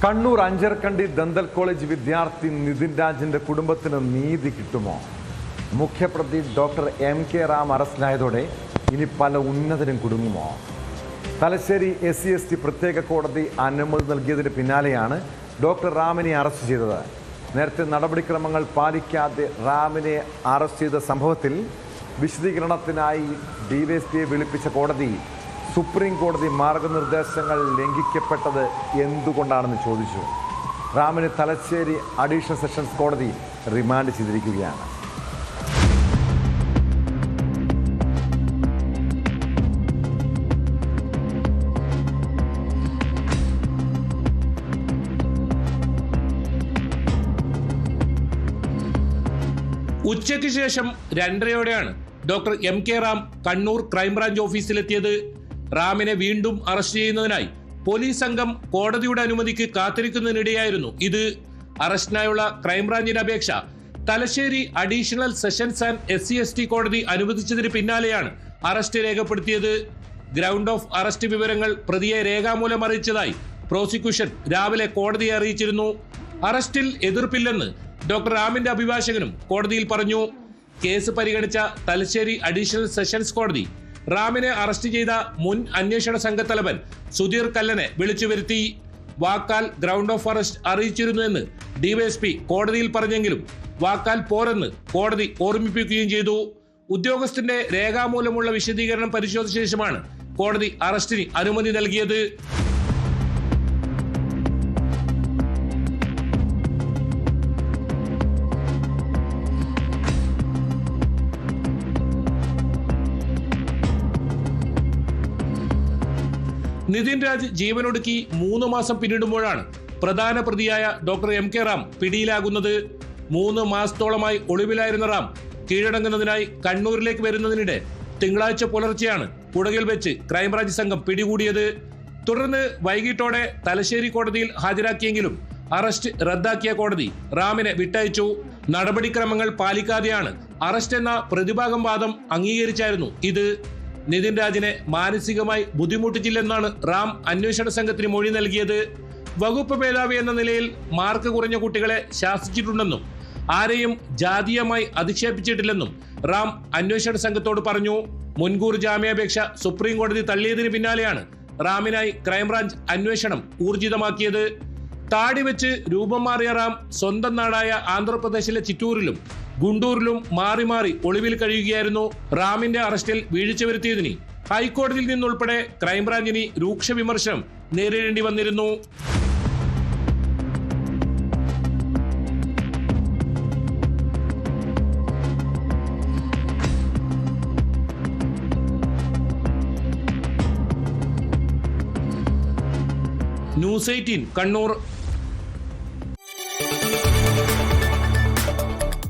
Kannur Anjarakandy dental college വിദ്യാർത്ഥി നിതിൻ രാജിന്റെ കുടുംബത്തിന് നീതി കിട്ടുമോ? മുഖ്യപ്രതി ഡോക്ടർ MK റാം അറസ്റ്റിലായതോടെ ഇനി പല ഉന്നതരും കുടുങ്ങുമോ? തലശ്ശേരി SC/ST പ്രത്യേക കോടതി അനുമതി നൽകിയതിന് പിന്നാലെയാണ് ഡോക്ടർ റാമിനെ അറസ്റ്റ് ചെയ്തത്. നേരത്തെ നടപടിക്രമങ്ങൾ പാലിക്കാതെ റാമിനെ അറസ്റ്റ് ചെയ്ത സംഭവത്തിൽ വിശദീകരണത്തിനായി DYSPയെ വിളിപ്പിച്ച കോടതി സുപ്രീം കോടതി മാർഗനിർദ്ദേശങ്ങൾ ലംഘിക്കപ്പെട്ടത് എന്തുകൊണ്ടാണെന്ന് ചോദിച്ചു. റാമിനെ തലശ്ശേരി അഡീഷണൽ സെഷൻസ് കോടതി റിമാൻഡ് ചെയ്തിരിക്കുകയാണ്. ഉച്ചയ്ക്ക് ശേഷം 2:30യോടെയാണ് doctor MK Ram Kannur crime branch ഓഫീസിലെത്തിയത്. റാമിനെ വീണ്ടും അറസ്റ്റ് ചെയ്യുന്നതിനായി പോലീസ് സംഘം കോടതിയുടെ അനുമതിക്ക് കാത്തിരിക്കുന്നതിനിടെയായിരുന്നു ഇത്. അറസ്റ്റിനായുള്ള ക്രൈംബ്രാഞ്ചിന്റെ അപേക്ഷ Thalassery additional sessions and SC/ST കോടതി അനുവദിച്ചതിന് പിന്നാലെയാണ് അറസ്റ്റ് രേഖപ്പെടുത്തിയത്. ഗ്രൗണ്ട് ഓഫ് അറസ്റ്റ് വിവരങ്ങൾ പ്രതിയെ രേഖാമൂലം അറിയിച്ചതായി പ്രോസിക്യൂഷൻ രാവിലെ കോടതിയെ അറിയിച്ചിരുന്നു. അറസ്റ്റിൽ എതിർപ്പില്ലെന്ന് ഡോക്ടർ റാമിന്റെ അഭിഭാഷകനും കോടതിയിൽ പറഞ്ഞു. കേസ് പരിഗണിച്ച തലശ്ശേരി അഡീഷണൽ സെഷൻസ് കോടതി റാമിനെ അറസ്റ്റ് ചെയ്ത മുൻ അന്വേഷണ സംഘത്തലവൻ സുധീർ കല്ലനെ വിളിച്ചു വരുത്തി. വാക്കാൽ ഗ്രൗണ്ട് ഓഫ് അറസ്റ്റ് അറിയിച്ചിരുന്നുവെന്ന് DYSP കോടതിയിൽ പറഞ്ഞെങ്കിലും വാക്കാൽ പോരെന്ന് കോടതി ഓർമ്മിപ്പിക്കുകയും ചെയ്തു. ഉദ്യോഗസ്ഥന്റെ രേഖാമൂലമുള്ള വിശദീകരണം പരിശോധിച്ച ശേഷമാണ് കോടതി അറസ്റ്റിന് അനുമതി നൽകിയത്. നിതിൻ രാജ് ജീവനൊടുക്കി 3 മാസം പിന്നിടുമ്പോഴാണ് പ്രധാന പ്രതിയായ ഡോക്ടർ MK റാം പിടിയിലാകുന്നത്. 3 മാസത്തോളമായി ഒളിവിലായിരുന്ന റാം കീഴടങ്ങുന്നതിനായി കണ്ണൂരിലേക്ക് വരുന്നതിനിടെ തിങ്കളാഴ്ച പുലർച്ചെയാണ് കുടകിൽ വെച്ച് ക്രൈംബ്രാഞ്ച് സംഘം പിടികൂടിയത്. തുടർന്ന് വൈകിട്ടോടെ തലശ്ശേരി കോടതിയിൽ ഹാജരാക്കിയെങ്കിലും അറസ്റ്റ് റദ്ദാക്കിയ കോടതി റാമിനെ വിട്ടയച്ചു. നടപടിക്രമങ്ങൾ പാലിക്കാതെയാണ് അറസ്റ്റ് എന്ന പ്രതിഭാഗം വാദം അംഗീകരിച്ചായിരുന്നു ഇത്. നിതിൻ രാജിനെ മാനസികമായി ബുദ്ധിമുട്ടിച്ചില്ലെന്നാണ് റാം അന്വേഷണ സംഘത്തിന് മൊഴി നൽകിയത്. വകുപ്പ് മേധാവി എന്ന നിലയിൽ മാർക്ക് കുറഞ്ഞ കുട്ടികളെ ശാസിച്ചിട്ടുണ്ടെന്നും ആരെയും ജാതീയമായി അധിക്ഷേപിച്ചിട്ടില്ലെന്നും റാം അന്വേഷണ സംഘത്തോട് പറഞ്ഞു. മുൻകൂർ ജാമ്യാപേക്ഷ സുപ്രീം കോടതി തള്ളിയതിന് പിന്നാലെയാണ് റാമിനായി ക്രൈംബ്രാഞ്ച് അന്വേഷണം ഊർജിതമാക്കിയത്. താടി വെച്ച് രൂപം മാറിയ റാം സ്വന്തം നാടായ ആന്ധ്രാപ്രദേശിലെ ചിറ്റൂരിലും ഗുണ്ടൂരിലും മാറി മാറി ഒളിവിൽ കഴിയുകയായിരുന്നു. റാമിന്റെ അറസ്റ്റിൽ വീഴ്ച വരുത്തിയതിന് ഹൈക്കോടതിയിൽ നിന്നുൾപ്പെടെ ക്രൈംബ്രാഞ്ചിന് രൂക്ഷ വിമർശനം നേരിടേണ്ടി വന്നിരുന്നു. ന്യൂസ് 18 കണ്ണൂർ.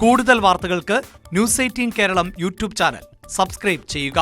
കൂടുതൽ വാർത്തകൾക്ക് news 18 Keralam YouTube channel subscribe ചെയ്യുക.